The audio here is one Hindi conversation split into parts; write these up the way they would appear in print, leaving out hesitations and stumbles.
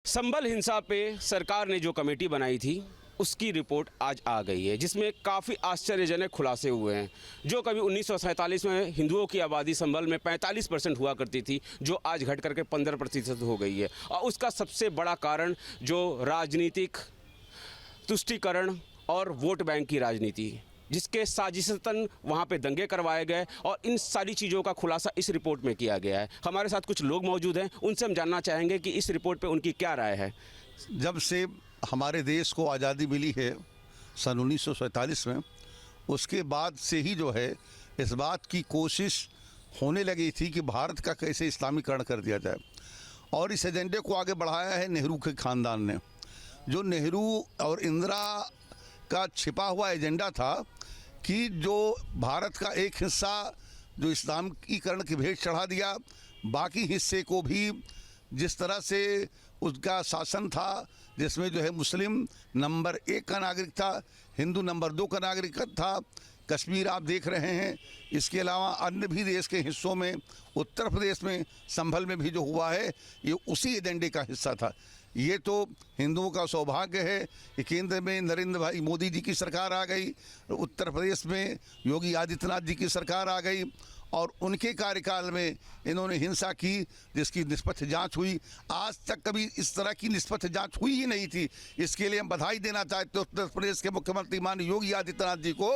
संभल हिंसा पे सरकार ने जो कमेटी बनाई थी उसकी रिपोर्ट आज आ गई है, जिसमें काफ़ी आश्चर्यजनक खुलासे हुए हैं। जो कभी 1947 में हिंदुओं की आबादी संभल में 45% हुआ करती थी, जो आज घट करके 15% हो गई है। और उसका सबसे बड़ा कारण जो राजनीतिक तुष्टीकरण और वोट बैंक की राजनीति, जिसके साजिशतन वहाँ पे दंगे करवाए गए, और इन सारी चीज़ों का खुलासा इस रिपोर्ट में किया गया है। हमारे साथ कुछ लोग मौजूद हैं, उनसे हम जानना चाहेंगे कि इस रिपोर्ट पे उनकी क्या राय है। जब से हमारे देश को आज़ादी मिली है सन 1947 में, उसके बाद से ही जो है इस बात की कोशिश होने लगी थी कि भारत का कैसे इस्लामीकरण कर दिया जाए, और इस एजेंडे को आगे बढ़ाया है नेहरू के ख़ानदान ने। जो नेहरू और इंदिरा का छिपा हुआ एजेंडा था कि जो भारत का एक हिस्सा जो इस्लामीकरण की भेंट चढ़ा दिया, बाकी हिस्से को भी जिस तरह से उसका शासन था, जिसमें जो है मुस्लिम नंबर 1 का नागरिक था, हिंदू नंबर 2 का नागरिक था। कश्मीर आप देख रहे हैं, इसके अलावा अन्य भी देश के हिस्सों में, उत्तर प्रदेश में संभल में भी जो हुआ है, ये उसी एजेंडे का हिस्सा था। ये तो हिंदुओं का सौभाग्य है कि केंद्र में नरेंद्र भाई मोदी जी की सरकार आ गई, उत्तर प्रदेश में योगी आदित्यनाथ जी की सरकार आ गई, और उनके कार्यकाल में इन्होंने हिंसा की जिसकी निष्पक्ष जांच हुई। आज तक कभी इस तरह की निष्पक्ष जांच हुई ही नहीं थी। इसके लिए हम बधाई देना चाहते हैं उत्तर प्रदेश के मुख्यमंत्री माननीय योगी आदित्यनाथ जी को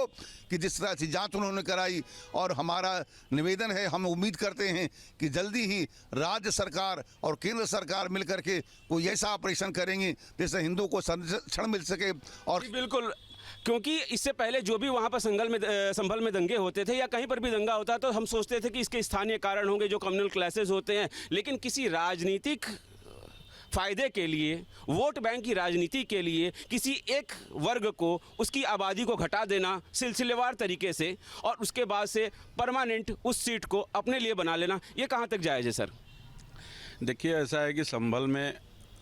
कि जिस तरह से जांच उन्होंने कराई। और हमारा निवेदन है, हम उम्मीद करते हैं कि जल्दी ही राज्य सरकार और केंद्र सरकार मिलकर के कोई ऐसा ऑपरेशन करेंगे जिससे हिंदुओं को संरक्षण मिल सके। और बिल्कुल, क्योंकि इससे पहले जो भी वहाँ पर संभल में दंगे होते थे या कहीं पर भी दंगा होता तो हम सोचते थे कि इसके स्थानीय कारण होंगे, जो कम्युनल क्लैशेस होते हैं, लेकिन किसी राजनीतिक फ़ायदे के लिए, वोट बैंक की राजनीति के लिए किसी एक वर्ग को, उसकी आबादी को घटा देना सिलसिलेवार तरीके से, और उसके बाद से परमानेंट उस सीट को अपने लिए बना लेना, ये कहाँ तक जायज़ है सर? देखिए, ऐसा है कि संभल में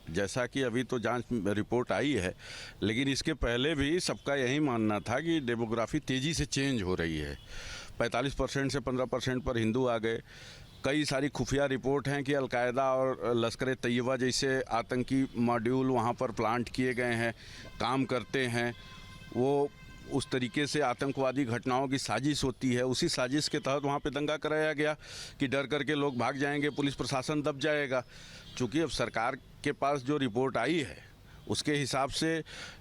जैसा कि अभी तो जांच रिपोर्ट आई है, लेकिन इसके पहले भी सबका यही मानना था कि डेमोग्राफी तेज़ी से चेंज हो रही है। 45% से 15% पर हिंदू आ गए। कई सारी खुफिया रिपोर्ट हैं कि अलकायदा और लश्कर तैयबा जैसे आतंकी मॉड्यूल वहाँ पर प्लांट किए गए हैं, काम करते हैं। वो उस तरीके से आतंकवादी घटनाओं की साजिश होती है। उसी साजिश के तहत वहाँ पे दंगा कराया गया कि डर करके लोग भाग जाएंगे, पुलिस प्रशासन दब जाएगा। चूँकि अब सरकार के पास जो रिपोर्ट आई है उसके हिसाब से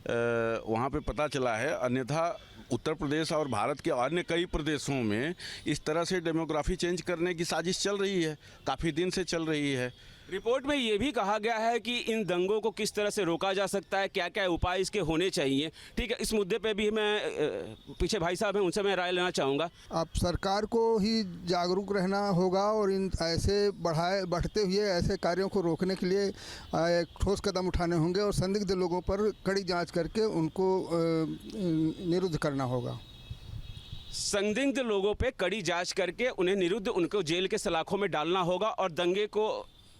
वहाँ पे पता चला है, अन्यथा उत्तर प्रदेश और भारत के अन्य कई प्रदेशों में इस तरह से डेमोग्राफी चेंज करने की साजिश चल रही है, काफ़ी दिन से चल रही है। रिपोर्ट में ये भी कहा गया है कि इन दंगों को किस तरह से रोका जा सकता है, क्या क्या उपाय इसके होने चाहिए। ठीक है, इस मुद्दे पे भी मैं पीछे भाई साहब हैं, उनसे मैं राय लेना चाहूँगा। अब सरकार को ही जागरूक रहना होगा और इन ऐसे बढ़ते हुए ऐसे कार्यों को रोकने के लिए ठोस कदम उठाने होंगे, और संदिग्ध लोगों पर कड़ी जाँच करके उनको निरुद्ध करना होगा। संदिग्ध लोगों पे कड़ी जांच करके उन्हें निरुद्ध, उनको जेल के सलाखों में डालना होगा, और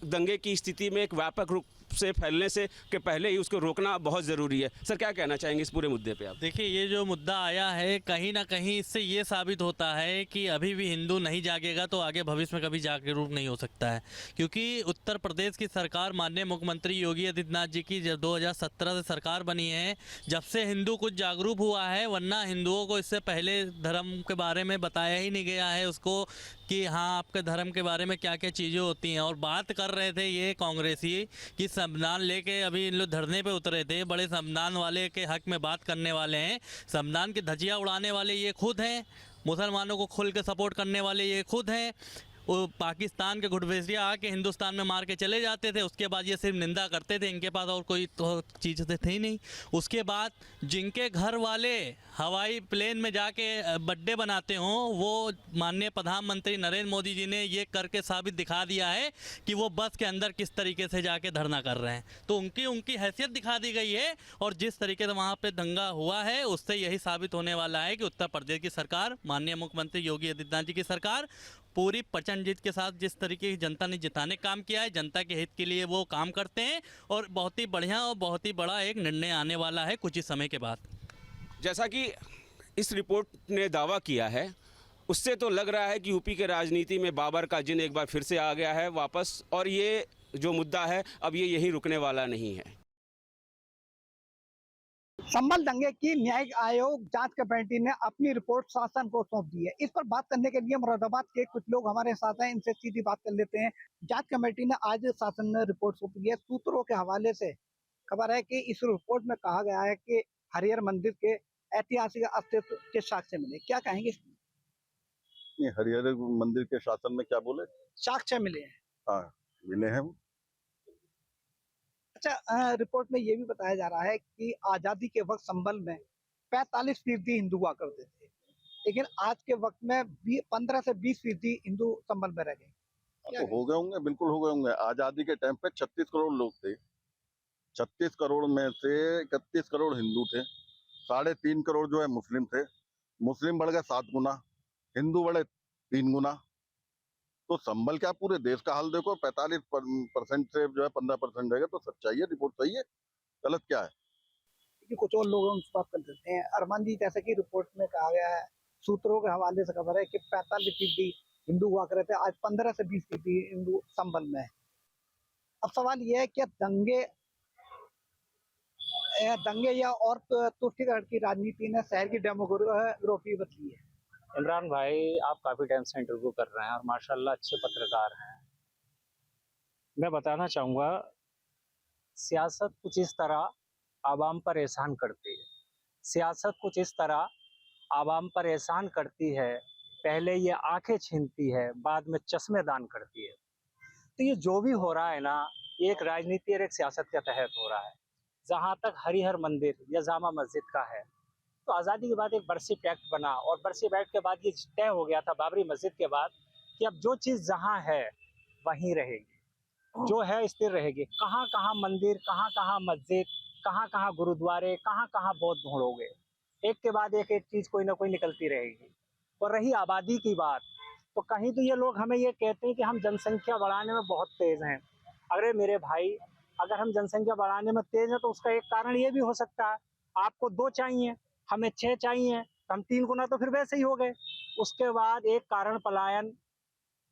दंगे की स्थिति में एक व्यापक रूप से फैलने से के पहले ही उसको रोकना बहुत ज़रूरी है। सर, क्या कहना चाहेंगे इस पूरे मुद्दे पे आप? देखिए, ये जो मुद्दा आया है कहीं ना कहीं इससे ये साबित होता है कि अभी भी हिंदू नहीं जागेगा तो आगे भविष्य में कभी जागरूक नहीं हो सकता है। क्योंकि उत्तर प्रदेश की सरकार, माननीय मुख्यमंत्री योगी आदित्यनाथ जी की जब 2017 से सरकार बनी है, जब से हिंदू कुछ जागरूक हुआ है, वरना हिंदुओं को इससे पहले धर्म के बारे में बताया ही नहीं गया है उसको कि हाँ, आपके धर्म के बारे में क्या क्या चीज़ें होती हैं। और बात कर रहे थे ये कांग्रेसी कि संविधान लेके अभी इन लोग धरने पे उतरे थे, बड़े संविधान वाले के हक में बात करने वाले हैं। संविधान की धज्जियाँ उड़ाने वाले ये खुद हैं, मुसलमानों को खुल के सपोर्ट करने वाले ये खुद हैं। वो पाकिस्तान के घुड़वेसिया आके हिंदुस्तान में मार के चले जाते थे, उसके बाद ये सिर्फ निंदा करते थे, इनके पास और कोई तो चीज़ थे ही नहीं। उसके बाद जिनके घर वाले हवाई प्लेन में जाके बर्थडे बनाते हों, वो माननीय प्रधानमंत्री नरेंद्र मोदी जी ने ये करके साबित दिखा दिया है कि वो बस के अंदर किस तरीके से जाके धरना कर रहे हैं। तो उनकी हैसियत दिखा दी गई है, और जिस तरीके से वहाँ पर दंगा हुआ है उससे यही साबित होने वाला है कि उत्तर प्रदेश की सरकार, माननीय मुख्यमंत्री योगी आदित्यनाथ जी की सरकार पूरी प्रचंड जीत के साथ जिस तरीके की जनता ने जिताने काम किया है, जनता के हित के लिए वो काम करते हैं, और बहुत ही बढ़िया और बहुत ही बड़ा एक निर्णय आने वाला है कुछ ही समय के बाद। जैसा कि इस रिपोर्ट ने दावा किया है, उससे तो लग रहा है कि यूपी के राजनीति में बाबर का जिन एक बार फिर से आ गया है वापस, और ये जो मुद्दा है अब ये यहीं रुकने वाला नहीं है। संभल दंगे की न्यायिक आयोग जांच कमेटी ने अपनी रिपोर्ट शासन को सौंप दी है। इस पर बात करने के लिए मुरादाबाद के कुछ लोग हमारे साथ हैं, इनसे सीधी बात कर लेते हैं। जांच कमेटी ने आज शासन ने रिपोर्ट सौंप दी है। सूत्रों के हवाले से खबर है कि इस रिपोर्ट में कहा गया है कि हरिहर मंदिर के ऐतिहासिक अस्तित्व के साक्ष्य मिले। क्या कहेंगे? हरिहर मंदिर के शासन में क्या बोले? साक्ष्य मिले हैं। हाँ, मिले हैं। अच्छा, रिपोर्ट में ये भी बताया जा रहा है कि आजादी के वक्त संभल में 45% हिंदू हुआ करते थे, लेकिन आज के वक्त में 15 से 20% हिंदू संभल में रह गए। तो हो गए होंगे, बिल्कुल हो गए होंगे। आजादी के टाइम पे 36 करोड़ लोग थे। 36 करोड़ में से 31 करोड़ हिंदू थे, 3.5 करोड़ जो है मुस्लिम थे। मुस्लिम बढ़ गए 7 गुना, हिंदू बढ़े 3 गुना। तो संभल क्या, पूरे देश का हाल देखो। 45% से जो है 15% रहेगा तो सच्चाई है, रिपोर्ट सही है, गलत क्या है? कि कुछ और लोग उस बात कर देते हैं। अरमान जी, जैसे कि रिपोर्ट में कहा गया है, सूत्रों के हवाले से खबर है कि 45% हिंदू हुआ करते थे, आज 15 से 20% हिंदू संभल में है। अब सवाल यह है कि दंगे या और तुष्टिकरण की राजनीति ने शहर की डेमोग्राफी बदली है। इमरान भाई, आप काफ़ी टाइम से इंटरव्यू कर रहे हैं और माशाल्लाह अच्छे पत्रकार हैं। मैं बताना चाहूँगा, सियासत कुछ इस तरह आवाम पर एहसान करती है। सियासत कुछ इस तरह आवाम पर एहसान करती है, पहले ये आंखें छीनती है, बाद में चश्मे दान करती है। तो ये जो भी हो रहा है ना, ये एक राजनीति और एक सियासत के तहत हो रहा है। जहाँ तक हरिहर मंदिर या जामा मस्जिद का है, तो आज़ादी के बाद एक बरसी पैक्ट बना और बरसी पैक्ट के बाद ये तय हो गया था बाबरी मस्जिद के बाद कि अब जो चीज़ जहाँ है वहीं रहेगी, जो है स्थिर रहेगी। कहाँ कहाँ मंदिर, कहाँ कहाँ मस्जिद, कहाँ कहाँ गुरुद्वारे, कहाँ कहाँ बौद्ध ढूंढोगे, एक के बाद एक चीज़ कोई ना कोई निकलती रहेगी। और रही आबादी की बात, तो कहीं तो ये लोग हमें ये कहते हैं कि हम जनसंख्या बढ़ाने में बहुत तेज़ हैं। अरे मेरे भाई, अगर हम जनसंख्या बढ़ाने में तेज़ हैं तो उसका एक कारण ये भी हो सकता है, आपको 2 चाहिए, हमें 6 चाहिए, तो हम 3 गुना तो फिर वैसे ही हो गए। उसके बाद एक कारण पलायन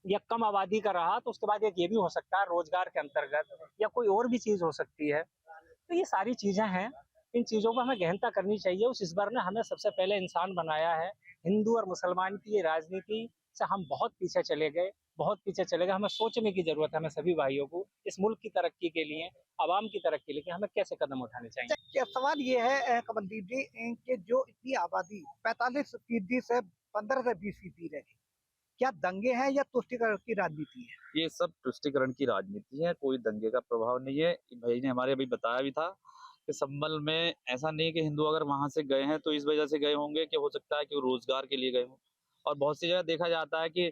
या कम आबादी का रहा, तो उसके बाद एक ये भी हो सकता है रोजगार के अंतर्गत, या कोई और भी चीज़ हो सकती है। तो ये सारी चीज़ें हैं, इन चीज़ों पर हमें गहनता करनी चाहिए। उस ईश्वर ने हमें सबसे पहले इंसान बनाया है। हिंदू और मुसलमान की ये राजनीति से हम बहुत पीछे चले गए, बहुत पीछे चले गए। हमें सोचने की ज़रूरत है, हमें सभी भाइयों को, इस मुल्क की तरक्की के लिए, आवाम की तरक्की के लिए, कि हमें कैसे कदम उठाने चाहिए। क्या सवाल ये है कमलदीप जी कि जो इतनी आबादी 45% से 15 से 20% रह गई, क्या दंगे हैं या तुष्टिकरण की राजनीति है? ये सब तुष्टिकरण की राजनीति है, कोई दंगे का प्रभाव नहीं है। भाई ने हमारे अभी बताया भी था कि संभल में ऐसा नहीं है कि हिंदू अगर वहां से गए हैं तो इस वजह से गए होंगे कि हो सकता है कि वो रोजगार के लिए गए हों। और बहुत सी जगह देखा जाता है कि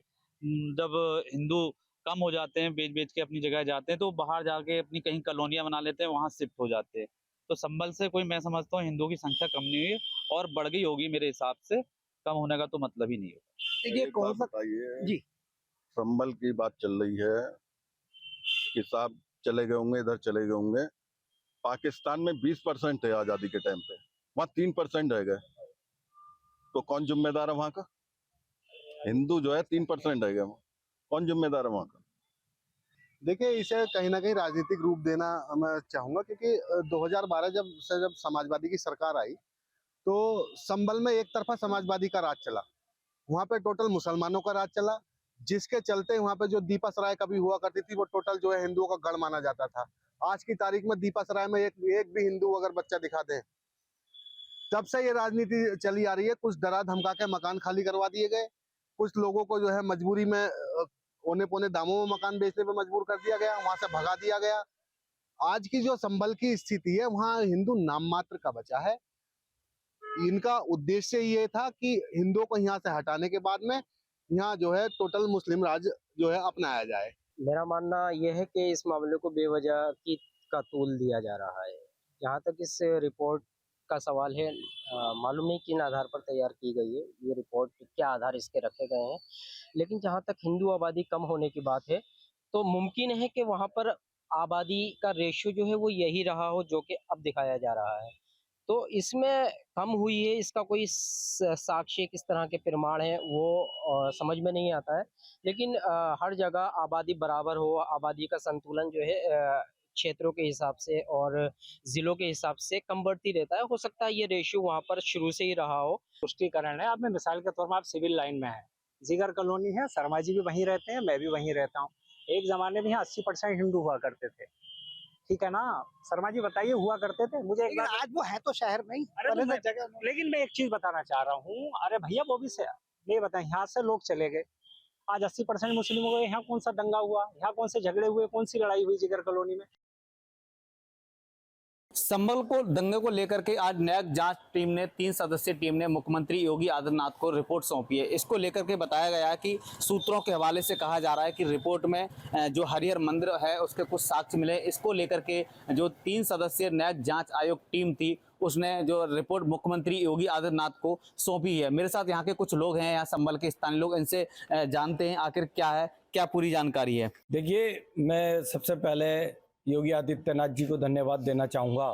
जब हिंदू कम हो जाते हैं, बेच बेच के अपनी जगह जाते हैं, तो बाहर जाके अपनी कहीं कॉलोनियां बना लेते हैं, वहां शिफ्ट हो जाते हैं। तो संभल से कोई, मैं समझता हूँ, हिंदुओं की संख्या कम नहीं हुई है और बढ़ गई होगी मेरे हिसाब से। कम होने का तो मतलब ही नहीं होगा। ये कौन सा बताइए जी, संभल की बात चल रही है कि साहब चले गए होंगे, इधर चले गए होंगे। पाकिस्तान में 20% थे आजादी के टाइम पे, वहाँ 3% रह गए। तो कौन जिम्मेदार है वहाँ का? हिंदू जो है 3% रह गए, कौन जिम्मेदार है वहाँ का? देखिए, इसे कहीं ना कहीं राजनीतिक रूप देना मैं चाहूँगा, क्योंकि 2012 जब समाजवादी की सरकार आई तो संभल में एक तरफा समाजवादी का राज चला, वहाँ पे टोटल मुसलमानों का राज चला, जिसके चलते वहाँ पे जो दीपा सराय कभी हुआ करती थी वो टोटल जो है हिंदुओं का गढ़ माना जाता था। आज की तारीख में दीपा सराय में एक भी हिंदू अगर बच्चा दिखा दे, तब से ये राजनीति चली आ रही है। कुछ डरा धमका के मकान खाली करवा दिए गए, कुछ लोगों को जो है मजबूरी में औने पौने दामों में मकान बेचने पे मजबूर कर दिया गया, वहां से भगा दिया गया। आज की जो संभल की स्थिति है, वहाँ हिंदू नाम मात्र का बचा है। इनका उद्देश्य ये था कि हिंदुओं को यहाँ से हटाने के बाद में यहाँ जो है टोटल मुस्लिम राज जो है अपनाया जाए। मेरा मानना यह है कि इस मामले को बेवजह की का तूल दिया जा रहा है। जहाँ तक इस रिपोर्ट का सवाल है, मालूम नहीं किन आधार पर तैयार की गई है ये रिपोर्ट, क्या आधार इसके रखे गए हैं, लेकिन जहाँ तक हिंदू आबादी कम होने की बात है, तो मुमकिन है कि वहाँ पर आबादी का रेशियो जो है वो यही रहा हो जो कि अब दिखाया जा रहा है। तो इसमें कम हुई है, इसका कोई साक्ष्य किस तरह के प्रमाण है वो समझ में नहीं आता है। लेकिन हर जगह आबादी बराबर हो, आबादी का संतुलन जो है क्षेत्रों के हिसाब से और ज़िलों के हिसाब से कम बढ़ती रहता है। हो सकता है ये रेशियो वहाँ पर शुरू से ही रहा हो। पुष्टिकरण है। अब मैं मिसाल के तौर पर, आप सिविल लाइन में है, जिगर कॉलोनी है, शर्मा जी भी वहीं रहते हैं, मैं भी वहीं रहता हूँ। एक ज़माने में यहाँ 80% हिंदू हुआ करते थे, ठीक है ना शर्मा जी, बताइए हुआ करते थे। मुझे एक बार, आज वो है तो शहर में ही, लेकिन मैं एक चीज बताना चाह रहा हूँ, अरे भैया वो भी से ये बताएं, यहाँ से लोग चले गए, आज 80% मुस्लिम हो गए, यहाँ कौन सा दंगा हुआ, यहाँ कौन से झगड़े हुए, कौन सी लड़ाई हुई जिगर कॉलोनी में? संभल को दंगे को लेकर के आज न्यायिक जांच टीम ने 3 सदस्यीय टीम ने मुख्यमंत्री योगी आदित्यनाथ को रिपोर्ट सौंपी है। इसको लेकर के बताया गया है कि सूत्रों के हवाले से कहा जा रहा है कि रिपोर्ट में जो हरिहर मंदिर है उसके कुछ साक्ष्य मिले। इसको लेकर के जो 3 सदस्यीय न्यायिक जांच आयोग टीम थी उसने जो रिपोर्ट मुख्यमंत्री योगी आदित्यनाथ को सौंपी है। मेरे साथ यहाँ के कुछ लोग हैं, यहाँ संभल के स्थानीय लोग, इनसे जानते हैं आखिर क्या है, क्या पूरी जानकारी है। देखिए, मैं सबसे पहले योगी आदित्यनाथ जी को धन्यवाद देना चाहूँगा,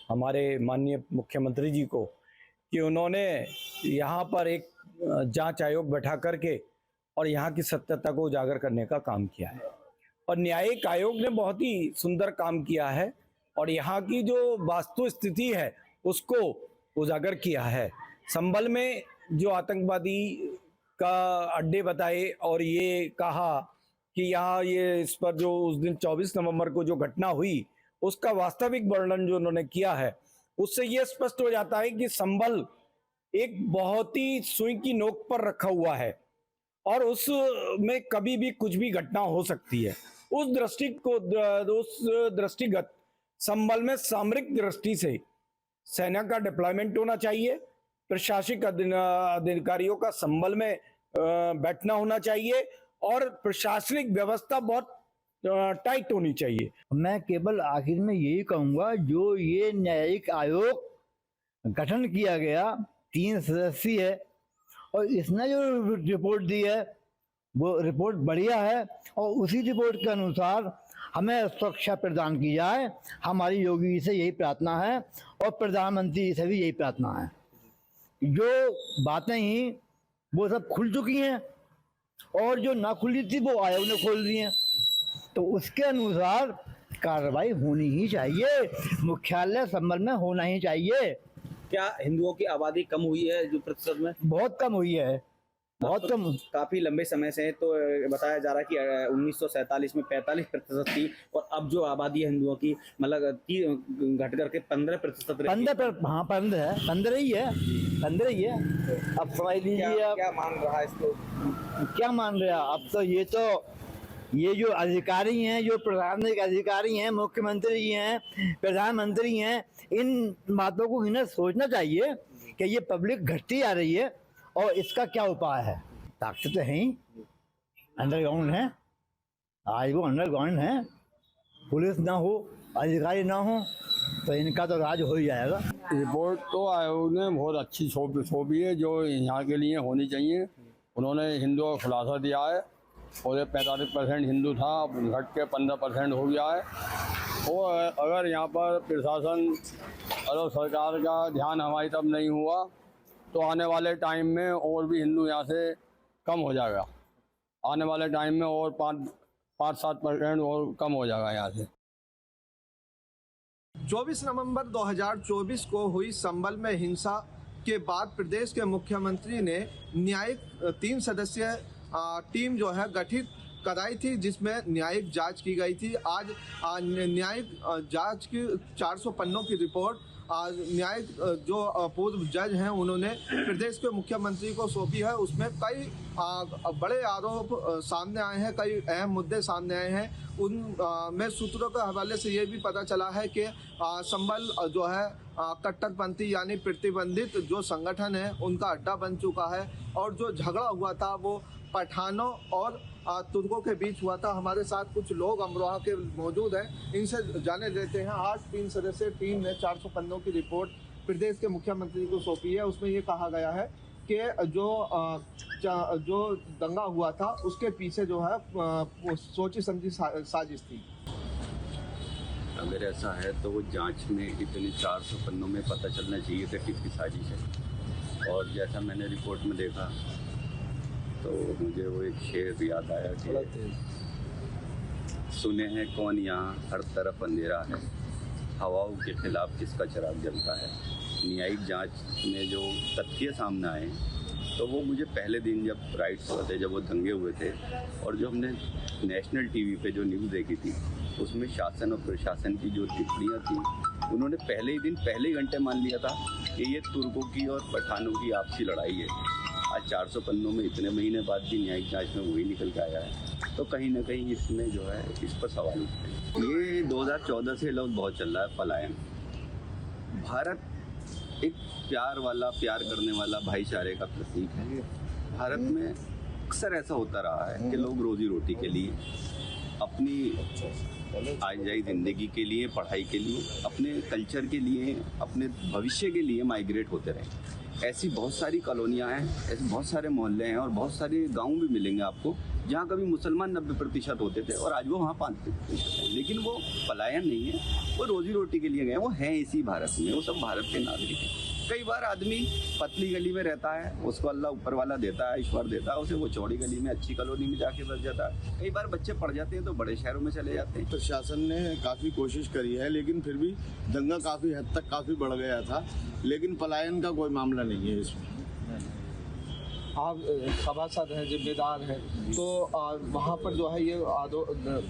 हमारे माननीय मुख्यमंत्री जी को, कि उन्होंने यहाँ पर एक जांच आयोग बैठा करके और यहाँ की सत्यता को उजागर करने का काम किया है। और न्यायिक आयोग ने बहुत ही सुंदर काम किया है और यहाँ की जो वास्तु स्थिति है उसको उजागर किया है। संभल में जो आतंकवादी का अड्डे बताए और ये कहा कि यहाँ ये इस पर जो उस दिन 24 नवंबर को जो घटना हुई उसका वास्तविक वर्णन जो उन्होंने किया है, उससे ये स्पष्ट हो जाता है कि संभल एक बहुत ही सुई की नोक पर रखा हुआ है और उसमें कभी भी कुछ भी घटना हो सकती है। उस दृष्टिगत संभल में सामरिक दृष्टि से सेना का डिप्लॉयमेंट होना चाहिए, प्रशासनिक अधिकारियों का संभल में बैठना होना चाहिए और प्रशासनिक व्यवस्था बहुत टाइट होनी चाहिए। मैं केवल आखिर में यही कहूँगा, जो ये न्यायिक आयोग गठन किया गया 3 सदस्यीय है और इसने जो रिपोर्ट दी है वो रिपोर्ट बढ़िया है और उसी रिपोर्ट के अनुसार हमें सुरक्षा प्रदान की जाए। हमारी योगी जी से यही प्रार्थना है और प्रधानमंत्री जी से भी यही प्रार्थना है। जो बातें ही वो सब खुल चुकी हैं और जो ना खुली थी वो आयोग ने खोल दी हैं, तो उसके अनुसार कार्रवाई होनी ही चाहिए। मुख्यालय संभल में होना ही चाहिए। क्या हिंदुओं की आबादी कम हुई है जो प्रतिशत में? बहुत कम हुई है, बहुत कम। काफी लंबे समय से तो बताया जा रहा है कि 1947 में 45% थी और अब जो आबादी है हिंदुओं की मतलब घट करके 15%। 15 ही है। अब समझ लीजिए क्या मान रहा है इसको, क्या मान रहा है अब तो ये जो अधिकारी हैं, जो प्रशासनिक अधिकारी हैं, मुख्यमंत्री जी हैं, प्रधानमंत्री हैं, इन बातों को इन्हें सोचना चाहिए कि ये पब्लिक घटती आ रही है और इसका क्या उपाय है। ताकत तो है ही, अंडरग्राउंड है, आज वो अंडरग्राउंड है। पुलिस ना हो, अधिकारी ना हो तो इनका तो राज हो ही जाएगा। रिपोर्ट तो आयोग ने बहुत अच्छी सौंपी है जो यहाँ के लिए होनी चाहिए। उन्होंने हिंदुओं का खुलासा दिया है और 45% हिंदू था, अब घट के 15% हो गया है। और अगर यहाँ पर प्रशासन और सरकार का ध्यान हमारी तरफ नहीं हुआ तो आने वाले टाइम में और भी हिंदू यहाँ से कम हो जाएगा। आने वाले टाइम में और 5-7% और कम हो जाएगा यहाँ से। 24 नवंबर 2024 को हुई संभल में हिंसा के बाद प्रदेश के मुख्यमंत्री ने न्यायिक 3 सदस्यीय टीम जो है गठित कराई थी, जिसमें न्यायिक जांच की गई थी। आज न्यायिक जांच की 400 पन्नों की रिपोर्ट न्यायिक जो पूर्व जज हैं उन्होंने प्रदेश के मुख्यमंत्री को सौंपी है। उसमें कई बड़े आरोप सामने आए हैं, कई अहम मुद्दे सामने आए हैं। उन में सूत्रों के हवाले से ये भी पता चला है कि संभल जो है कट्टरपंथी यानी प्रतिबंधित जो संगठन है उनका अड्डा बन चुका है और जो झगड़ा हुआ था वो पठानों और तुर्कों के बीच हुआ था। हमारे साथ कुछ लोग अमरोहा के मौजूद हैं, इनसे जाने देते हैं। आज 3 सदस्यीय टीम ने 400 पन्नों की रिपोर्ट प्रदेश के मुख्यमंत्री को सौंपी है। उसमें ये कहा गया है कि जो दंगा हुआ था उसके पीछे जो है सोची समझी साजिश थी। अगर ऐसा है तो वो जांच में इतने 400 पन्नों में पता चलना चाहिए था किसकी साजिश है। और जैसा मैंने रिपोर्ट में देखा तो मुझे वो एक शेर याद आया कि सुने हैं कौन यहाँ, हर तरफ अंधेरा है, हवाओं के खिलाफ किसका चिराग जलता है। न्यायिक जांच में जो तथ्य सामने आए तो वो मुझे पहले दिन जब राइट्स हुए थे, जब वो दंगे हुए थे और जो हमने नेशनल टीवी पे जो न्यूज़ देखी थी उसमें शासन और प्रशासन की जो टिप्पणियाँ थी, उन्होंने पहले ही दिन पहले ही घंटे मान लिया था कि ये तुर्कों की और पठानों की आपसी लड़ाई है। आज 400 पन्नों में इतने महीने बाद भी न्यायिक जांच में वही निकल के आया है, तो कहीं ना कहीं इसमें जो है इस पर सवाल उठते हैं। ये 2014 से लफ्ज़ बहुत चल रहा है, पलायन। भारत एक प्यार करने वाला भाईचारे का प्रतीक है। भारत में अक्सर ऐसा होता रहा है कि लोग रोजी रोटी के लिए, अपनी आजादी ज़िंदगी के लिए, पढ़ाई के लिए, अपने कल्चर के लिए, अपने भविष्य के लिए माइग्रेट होते रहे। ऐसी बहुत सारी कॉलोनियाँ हैं, ऐसे बहुत सारे मोहल्ले हैं और बहुत सारे गांव भी मिलेंगे आपको जहाँ कभी मुसलमान 90% होते थे और आज वो वहाँ 5% हैं। लेकिन वो पलायन नहीं है, वो रोजी रोटी के लिए गए, वो हैं इसी भारत में, वो सब भारत के नागरिक हैं। कई बार आदमी पतली गली में रहता है, उसको अल्लाह ऊपर वाला देता है, ईश्वर देता है उसे, वो चौड़ी गली में अच्छी कॉलोनी में जाके बस जाता है। कई बार बच्चे पढ़ जाते हैं तो बड़े शहरों में चले जाते हैं। प्रशासन ने काफ़ी कोशिश करी है, लेकिन फिर भी दंगा काफ़ी हद तक काफ़ी बढ़ गया था, लेकिन पलायन का कोई मामला नहीं है इसमें। आप सभासद हैं, जिम्मेदार हैं, तो वहाँ पर जो है ये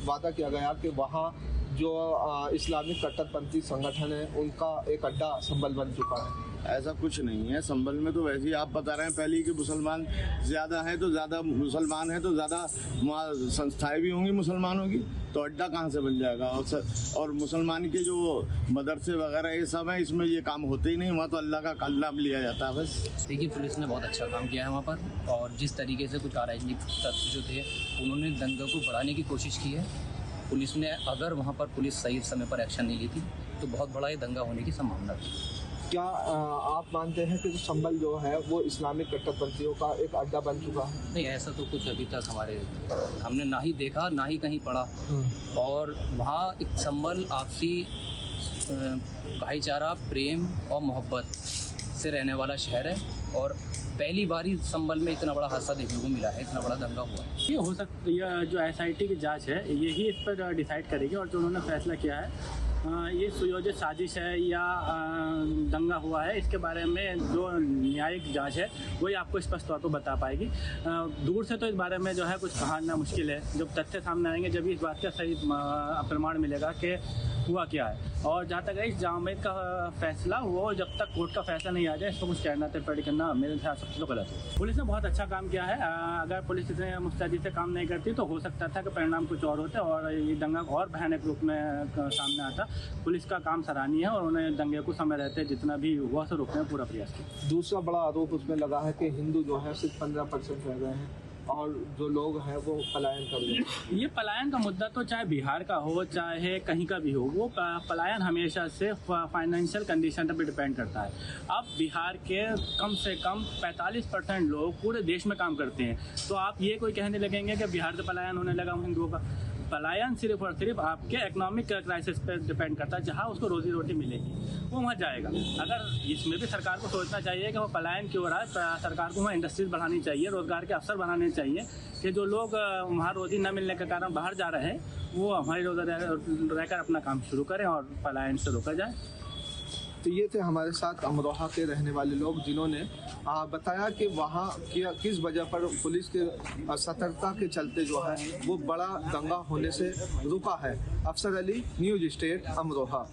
वादा किया गया कि वहाँ जो इस्लामिक कट्टरपंथी संगठन है उनका एक अड्डा संभल बन चुका है। ऐसा कुछ नहीं है। संभल में तो वैसे ही आप बता रहे हैं पहले ही कि मुसलमान ज़्यादा हैं, तो ज़्यादा मुसलमान हैं तो ज़्यादा वहाँ संस्थाएं भी होंगी मुसलमानों की, तो अड्डा कहाँ से बन जाएगा। और मुसलमान के जो मदरसे वगैरह ये सब हैं, इसमें ये काम होते ही नहीं, वहाँ तो अल्लाह का कलाम लिया जाता है बस। देखिए, पुलिस ने बहुत अच्छा काम किया है वहाँ पर, और जिस तरीके से कुछ अराजनिक तत्व जो थे उन्होंने दंगे को बढ़ाने की कोशिश की है। पुलिस ने अगर वहाँ पर पुलिस सही समय पर एक्शन नहीं लेती तो बहुत बड़ा ये दंगा होने की संभावना थी। क्या आप मानते हैं कि संभल जो है वो इस्लामिक कट्टरपंथियों का एक अड्डा बन चुका है? नहीं, ऐसा तो कुछ अभी तक हमने ना ही देखा ना ही कहीं पढ़ा। और वहाँ एक संभल आपसी भाईचारा, प्रेम और मोहब्बत से रहने वाला शहर है, और पहली बार ही संभल में इतना बड़ा हादसा देखने को मिला है, इतना बड़ा दंगा हुआ है। ये हो सकता है जो SIT की जांच है यही इस पर डिसाइड करेगी, और जो उन्होंने फैसला किया है ये सुयोजित साजिश है या दंगा हुआ है, इसके बारे में जो न्यायिक जांच है वही आपको स्पष्ट तौर पर बता पाएगी। दूर से तो इस बारे में जो है कुछ कहना मुश्किल है, जब तथ्य सामने आएंगे जब इस बात का सही प्रमाण मिलेगा कि हुआ क्या है। और जहाँ तक इस जामेद का फैसला, वो जब तक कोर्ट का फैसला नहीं आ जाए इसको कुछ कहना तय करना मेरे हिसाब से तो गलत है। पुलिस ने बहुत अच्छा काम किया है। अगर पुलिस इतने मुस्तैदी से काम नहीं करती तो हो सकता था कि परिणाम कुछ और होते और ये दंगा और भयानक रूप में सामने आता। पुलिस का काम सराहनीय है और उन्हें दंगे को समय रहते जितना भी हुआ उसे रोकने में पूरा प्रयास किया। दूसरा बड़ा आरोप उसमें लगा है कि हिंदू जो है सिर्फ 15% रह गए हैं और जो लोग हैं वो पलायन कर रहे हैं। ये पलायन का मुद्दा तो चाहे बिहार का हो चाहे कहीं का भी हो, वो पलायन हमेशा से फाइनेंशियल कंडीशन पर डिपेंड करता है। अब बिहार के कम से कम 45% लोग पूरे देश में काम करते हैं, तो आप ये कोई कहने लगेंगे कि बिहार से पलायन होने लगा हिंदुओं का? पलायन सिर्फ और सिर्फ आपके इकोनॉमिक क्राइसिस पर डिपेंड करता है। जहाँ उसको रोजी रोटी मिलेगी वो वहाँ जाएगा। अगर इसमें भी सरकार को सोचना चाहिए कि वो पलायन क्यों हो रहा है, सरकार को वहाँ इंडस्ट्रीज बढ़ानी चाहिए, रोजगार के अवसर बनाने चाहिए कि जो लोग वहाँ रोजी न मिलने के कारण बाहर जा रहे हैं वो हमारे रहकर अपना काम शुरू करें और पलायन से रोका जाए। तो ये थे हमारे साथ अमरोहा के रहने वाले लोग जिन्होंने बताया कि वहाँ किस वजह पर पुलिस के सतर्कता के चलते जो है वो बड़ा दंगा होने से रुका है। अफसर अली, न्यूज़ स्टेट, अमरोहा।